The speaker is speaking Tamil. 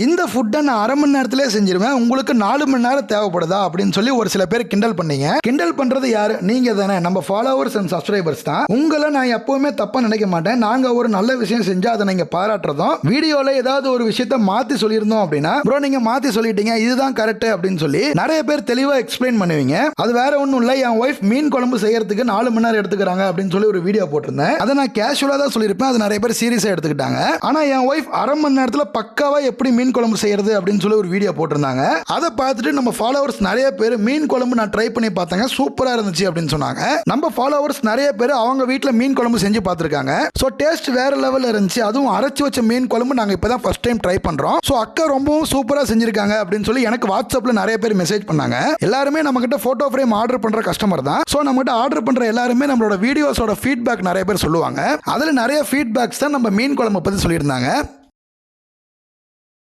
இந்த ஃபுட்டை நான் அரை மணி நேரத்திலே செஞ்சிருவேன், உங்களுக்கு 4 மணி நேரம் தேவைப்படுதா அப்படின்னு சொல்லி ஒரு சில பேர் கிண்டல் பண்ணீங்க. கிண்டல் பண்றது யாரு? நீங்க தானே, நம்ம ஃபாலோவர்ஸ் அண்ட் சப்ஸ்கிரைபர்ஸ் தான். உங்களை நான் எப்பவுமே தப்பா நினைக்க மாட்டேன். நாங்க ஒரு நல்ல விஷயம் செஞ்சா அதை நீங்க பாராட்டுறதும், வீடியோல ஏதாவது ஒரு விஷயத்த மாத்தி சொல்லியிருந்தோம் அப்படின்னா, ப்ரோ நீங்க மாத்தி சொல்லிட்டீங்க, இதுதான் கரெக்ட் அப்படின்னு சொல்லி நிறைய பேர் தெளிவா எக்ஸ்பிளைன் பண்ணுவீங்க. அது வேற ஒன்றும் இல்லை, என் ஒய்ஃப் மீன் குழம்பு செய்யறதுக்கு 4 மணி நேரம் எடுத்துக்கிறாங்க அப்படின்னு சொல்லி ஒரு வீடியோ போட்டிருந்தேன். அதை நான் கேஷுவலா தான் சொல்லியிருப்பேன், அது நிறைய பேர் சீரியஸா எடுத்துக்கிட்டாங்க. ஆனா என் ஒய்ஃப் அரை மணி நேரத்தில் பக்காவா எப்படி மீன் குழம்பு செய்யறது அப்படின்னு சொல்லி ஒரு வீடியோ போட்டிருந்தாங்க. அதை பார்த்துட்டு நம்ம ஃபாலோவர்ஸ் நிறைய பேர் மீன் குழம்பு நான் ட்ரை பண்ணி பார்த்தாங்க, சூப்பரா இருந்துச்சு அப்படின்னு சொன்னாங்க. நம்ம ஃபாலோவர்ஸ் நிறைய பேர் அவங்க வீட்டில் மீன் குழம்பு செஞ்சு பார்த்துருக்காங்க. ஸோ டேஸ்ட் வேற லெவலில் இருந்துச்சு. அதுவும் அரைச்சி வச்ச மீன் குழம்பு நாங்கள் இப்போ தான் ஃபர்ஸ்ட் டைம் ட்ரை பண்றோம். ஸோ அக்கா ரொம்பவும் சூப்பராக செஞ்சிருக்காங்க அப்படின்னு சொல்லி எனக்கு வாட்ஸ்அப்பில் நிறைய பேர் மெசேஜ் பண்ணாங்க. எல்லாருமே நம்ம கிட்ட போட்டோ ஃப்ரேம் ஆர்டர் பண்ற கஸ்டமர் தான். ஸோ நம்ம கிட்ட ஆர்டர் பண்ற எல்லாருமே நம்மளோட வீடியோஸோட ஃபீட்பேக் நிறைய பேர் சொல்லுவாங்க. அதில் நிறைய ஃபீட்பேக்ஸ் தான் நம்ம மீன் குழம்பு பற்றி சொல்லியிருந்தாங்க.